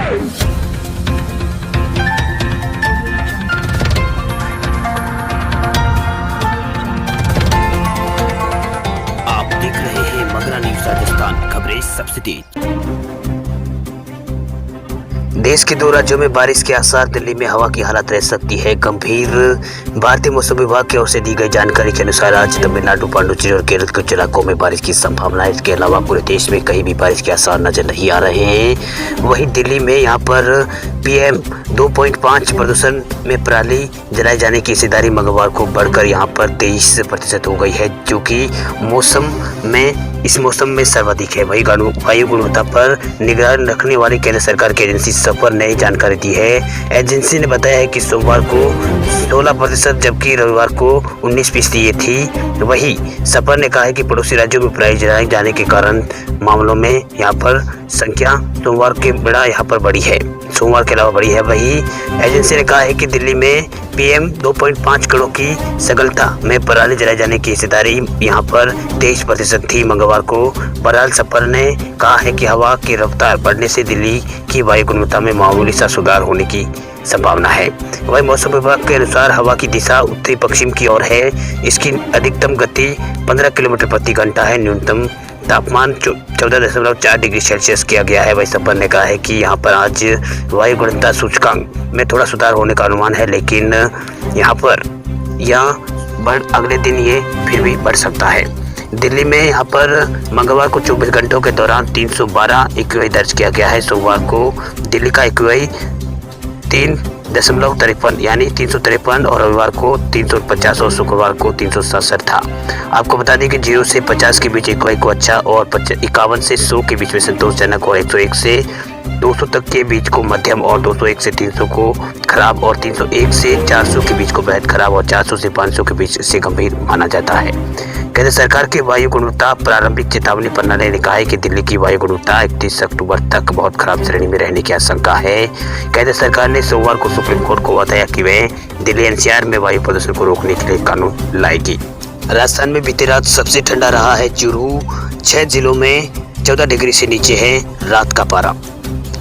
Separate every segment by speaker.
Speaker 1: आप देख रहे हैं मगरा न्यूज राजस्थान, खबरें सबसे तेज। देश के 2 राज्यों में बारिश के आसार। दिल्ली में हवा की हालत रह सकती है गंभीर। भारतीय मौसम विभाग की ओर से दी गई जानकारी के अनुसार आज तमिलनाडु, पुडुचेरी और केरल के कुछ इलाकों में बारिश की संभावना है। इसके अलावा पूरे देश में कहीं भी बारिश के आसार नजर नहीं आ रहे हैं। वहीं दिल्ली में यहाँ पर PM 2.5 प्रदूषण में पराली जलाए जाने की हिस्सेदारी मंगलवार को बढ़कर यहाँ पर 23% हो गई है, जो कि इस मौसम में सर्वाधिक है। वही वायु गुणवत्ता पर निगरानी रखने वाली केंद्र सरकार की एजेंसी सपर ने जानकारी दी है। एजेंसी ने बताया है कि सोमवार को 16% जबकि रविवार को 19% ये थी। वही सपर ने कहा है कि पड़ोसी राज्यों में पराली जलाए जाने के कारण मामलों में यहाँ पर संख्या सोमवार के अलावा बढ़ी है। वही एजेंसी ने कहा है कि दिल्ली में PM 2.5 करोड़ की सगलता में पराली जलाए जाने की हिस्सेदारी यहाँ पर 23% थी। मंगलवार को बहरहाल सपर ने कहा है कि हवा की रफ्तार बढ़ने से दिल्ली की वायु गुणवत्ता में मामूली सा सुधार होने की संभावना है। वही मौसम विभाग के अनुसार हवा की दिशा उत्तरी पश्चिम की ओर है। इसकी अधिकतम गति 15 किलोमीटर प्रति घंटा है। न्यूनतम तापमान 14.4 डिग्री सेल्सियस किया गया है। वही सपर ने कहा है कि यहाँ पर आज वायु गुणवत्ता सूचकांक में थोड़ा सुधार होने का अनुमान है, लेकिन अगले दिन ये फिर भी बढ़ सकता है। दिल्ली में यहाँ पर मंगलवार को 24 घंटों के दौरान 312 AQI दर्ज किया गया है। सोमवार को दिल्ली का AQI 3.53 यानी 353 और रविवार को 350 और शुक्रवार को 367 था। आपको बता दें कि 0 से 50 के बीच AQI को अच्छा और 51 से 100 के बीच में संतोषजनक और 101 से 200 तक के बीच को मध्यम और 201 से 300 को खराब और 301 से 400 के बीच को बेहद खराब और 400 से 500 के बीच से गंभीर माना जाता है। केंद्र सरकार के वायु गुणवत्ता प्रारंभिक चेतावनी प्रणाली ने कहा है कि दिल्ली की वायु गुणवत्ता 31 अक्टूबर तक बहुत खराब श्रेणी में रहने की आशंका है। केंद्र सरकार ने सोमवार को सुप्रीम कोर्ट को बताया कि वह दिल्ली NCR में वायु प्रदूषण को रोकने के लिए कानून लाएगी। राजस्थान में बीती रात सबसे ठंडा रहा है चूरू। 6 जिलों में 14 डिग्री से नीचे है रात का पारा।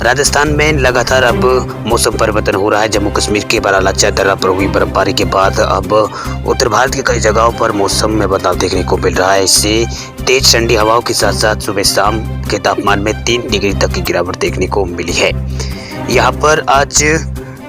Speaker 1: राजस्थान में लगातार अब मौसम परिवर्तन हो रहा है। जम्मू कश्मीर के बाराला दर्रा पर हुई बर्फबारी के बाद अब उत्तर भारत के कई जगहों पर मौसम में बदलाव देखने को मिल रहा है। इससे तेज ठंडी हवाओं के साथ साथ सुबह शाम के तापमान में 3 डिग्री तक की गिरावट देखने को मिली है।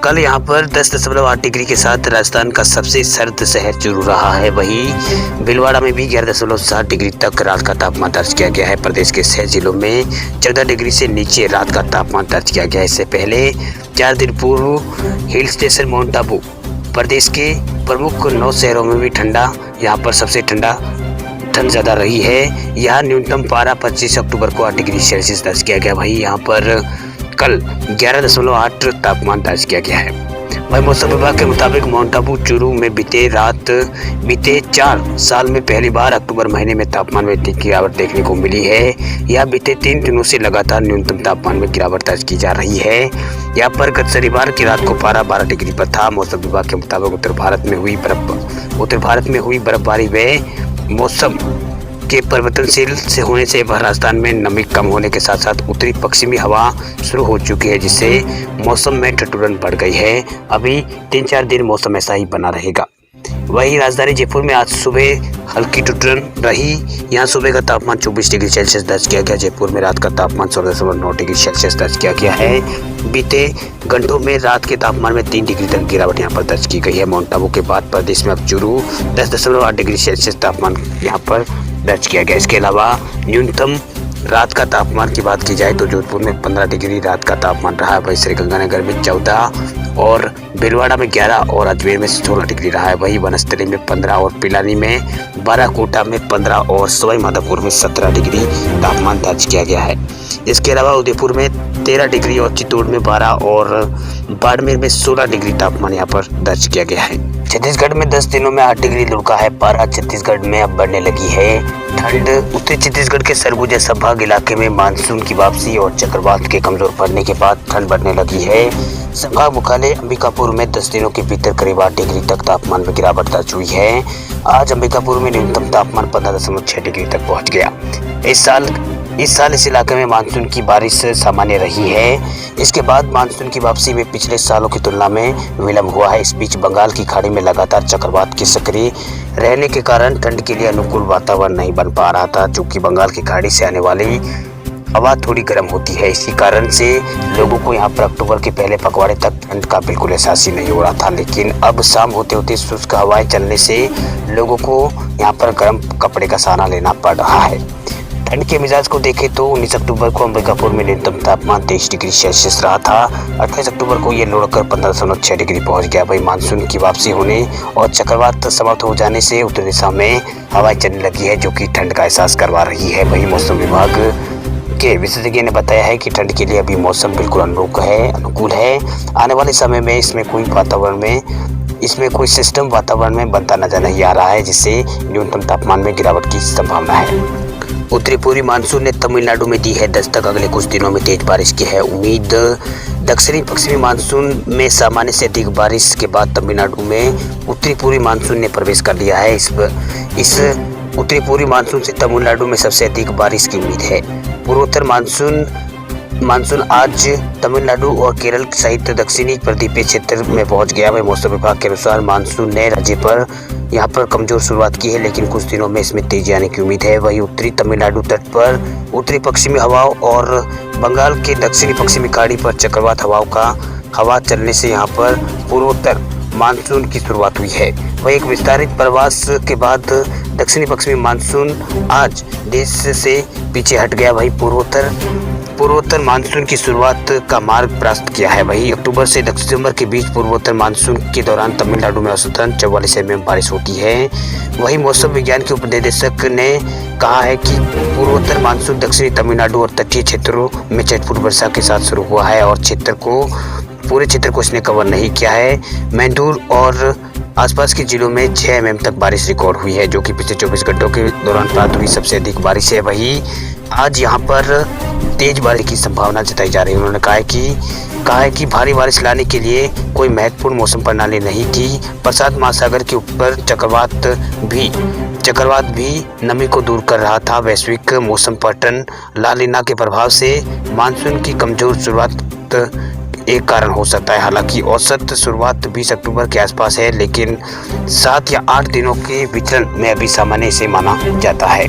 Speaker 1: कल यहाँ पर 10.8 डिग्री के साथ राजस्थान का सबसे सर्द शहर चूरू रहा है। वहीं भीलवाड़ा में भी 11.7 डिग्री तक रात का तापमान दर्ज किया गया है। प्रदेश के 6 जिलों में 14 डिग्री से नीचे रात का तापमान दर्ज किया गया है। इससे पहले 4 दिन पूर्व हिल स्टेशन माउंट आबू प्रदेश के प्रमुख 9 शहरों में भी यहाँ पर सबसे ठंड ज़्यादा रही है। यहाँ न्यूनतम पारा 25 अक्टूबर को 8 डिग्री सेल्सियस दर्ज किया गया। वहीं यहाँ पर कल 11.8 तापमान दर्ज किया गया है। वही मौसम विभाग के मुताबिक माउंट आबू चूरू में बीते 4 साल में पहली बार अक्टूबर महीने में तापमान में इतनी गिरावट देखने को मिली है। यह बीते 3 दिनों से लगातार न्यूनतम तापमान में गिरावट दर्ज की जा रही है। यहाँ पर गत शनिवार की रात को पारा 12 डिग्री पर था। मौसम विभाग के मुताबिक उत्तर भारत में हुई बर्फबारी व मौसम के परिवर्तनशील से होने से राजस्थान में नमी कम होने के साथ साथ उत्तरी पश्चिमी हवा शुरू हो चुकी है, जिससे मौसम में ठिठुरन बढ़ गई है। अभी 3-4 दिन मौसम ऐसा ही बना रहेगा। वहीं राजधानी जयपुर में आज सुबह हल्की ठिठुरन रही। यहाँ सुबह का तापमान 24 डिग्री सेल्सियस दर्ज किया गया। जयपुर में रात का तापमान 16.9 डिग्री सेल्सियस दर्ज किया गया है। बीते घंटों में रात के तापमान में 3 डिग्री तक गिरावट यहाँ पर दर्ज की गई है। माउंट आबू के बाद प्रदेश में अब चूरू 10.8 डिग्री सेल्सियस तापमान यहाँ पर दर्ज किया गया। इसके अलावा न्यूनतम रात का तापमान की बात की जाए तो जोधपुर में 15 डिग्री रात का तापमान रहा है। वहीं श्रीगंगानगर में 14 और भीलवाड़ा में 11 और अजमेर में 16 डिग्री रहा है। वहीं वनस्थली में 15 और पिलानी में 12, कोटा में 15 और सवाई माधोपुर में 17 डिग्री तापमान दर्ज किया गया है। इसके अलावा उदयपुर में 13 डिग्री और चित्तौड़ में 12 और बाड़मेर में 16 डिग्री तापमान यहाँ पर दर्ज किया गया है। छत्तीसगढ़ में 10 दिनों में 8 डिग्री लुढ़का है पारा। छत्तीसगढ़ में अब बढ़ने लगी है ठंड। उत्तरी छत्तीसगढ़ के सरगुजा संभाग इलाके में मानसून की वापसी और चक्रवात के कमजोर पड़ने के बाद ठंड बढ़ने लगी है। संभाग मुख्यालय अंबिकापुर में 10 दिनों के भीतर करीब 8 डिग्री तक तापमान में गिरावट दर्ज हुई है। आज अंबिकापुर में न्यूनतम तापमान 15.6 डिग्री तक पहुंच गया। इस साल इस साल इस इलाके में मानसून की बारिश सामान्य रही है। इसके बाद मानसून की वापसी में पिछले सालों की तुलना में विलंब हुआ है। इस बीच बंगाल की खाड़ी में लगातार चक्रवात के सक्रिय रहने के कारण ठंड के लिए अनुकूल वातावरण नहीं बन पा रहा था, चूंकि बंगाल की खाड़ी से आने वाली हवा थोड़ी गर्म होती है। इसी कारण से लोगों को यहाँ पर अक्टूबर के पहले पखवाड़े तक ठंड का बिल्कुल एहसास ही नहीं हो रहा था, लेकिन अब शाम होते होते शुष्क हवाएं चलने से लोगों को यहाँ पर गर्म कपड़े का सहारा लेना पड़ रहा है। ठंड के मिजाज को देखें तो 19 अक्टूबर को अंबिकापुर में न्यूनतम तापमान 23 डिग्री सेल्सियस रहा था। 28 अक्टूबर को ये लौटकर 15.6 डिग्री पहुंच गया। वही मानसून की वापसी होने और चक्रवात समाप्त हो जाने से उत्तर दिशा में हवाएं चलने लगी है, जो कि ठंड का एहसास करवा रही है। वही मौसम विभाग के विशेषज्ञ ने बताया है कि ठंड के लिए अभी मौसम बिल्कुल अनुकूल है। आने वाले समय में इसमें कोई सिस्टम वातावरण में बनता नजर नहीं आ रहा है, जिससे न्यूनतम तापमान में गिरावट की संभावना है। उत्तरी पूर्वी मानसून ने तमिलनाडु में दी है दस्तक। अगले कुछ दिनों में तेज बारिश की है उम्मीद। दक्षिणी पश्चिमी मानसून में सामान्य से अधिक बारिश के बाद तमिलनाडु में उत्तरी पूर्वी मानसून ने प्रवेश कर लिया है। इस उत्तरी पूर्वी मानसून से तमिलनाडु में सबसे अधिक बारिश की उम्मीद है। पूर्वोत्तर मानसून आज तमिलनाडु और केरल सहित दक्षिणी प्रद्वीपीय क्षेत्र में पहुंच गया है। मौसम विभाग के अनुसार मानसून ने राज्य पर यहाँ पर कमजोर शुरुआत की है, लेकिन कुछ दिनों में इसमें तेजी आने की उम्मीद है। वही उत्तरी तमिलनाडु तट पर उत्तरी पश्चिमी हवाओं और बंगाल के दक्षिणी पश्चिमी खाड़ी पर चक्रवात हवा चलने से यहाँ पर पूर्वोत्तर मानसून की शुरुआत हुई है। वही एक विस्तारित प्रवास के बाद दक्षिणी पश्चिमी मानसून आज देश से पीछे हट गया। वही पूर्वोत्तर मानसून की शुरुआत का मार्ग प्रशस्त किया है। वही अक्टूबर से दिसंबर के बीच पूर्वोत्तर मानसून के दौरान तमिलनाडु में औसतन 44 mm बारिश होती है। वही मौसम विज्ञान के उपनिदेशक ने कहा है कि पूर्वोत्तर मानसून दक्षिणी तमिलनाडु और तटीय क्षेत्रों में चटपुट वर्षा के साथ शुरू हुआ है और पूरे क्षेत्र को इसने कवर नहीं किया है। मैंडूर और आसपास के जिलों में 6 mm तक बारिश रिकॉर्ड हुई है, जो कि पिछले 24 घंटों के दौरान प्राप्त हुई सबसे अधिक बारिश है। वही आज यहाँ पर तेज बारिश की संभावना जताई जा रही है। उन्होंने कहा है कि भारी बारिश लाने के लिए कोई महत्वपूर्ण मौसम प्रणाली नहीं थी। प्रशांत महासागर के ऊपर चक्रवात भी नमी को दूर कर रहा था। वैश्विक मौसम पैटर्न ला लीना के प्रभाव से मानसून की कमजोर शुरुआत एक कारण हो सकता है। हालांकि औसत शुरुआत 20 अक्टूबर के आसपास है, लेकिन 7 या 8 दिनों के विचरण में अभी सामान्य से माना जाता है।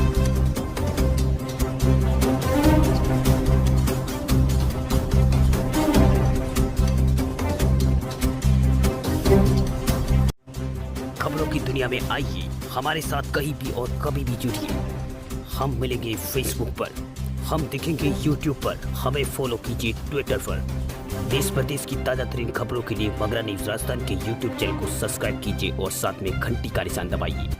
Speaker 2: खबरों की दुनिया में आइए हमारे साथ कहीं भी और कभी भी जुड़िए। हम मिलेंगे फेसबुक पर, हम दिखेंगे यूट्यूब पर, हमें फॉलो कीजिए ट्विटर पर। देश प्रदेश की ताजा तरीन खबरों के लिए मगरा न्यूज राजस्थान के यूट्यूब चैनल को सब्सक्राइब कीजिए और साथ में घंटी का निशान दबाइए।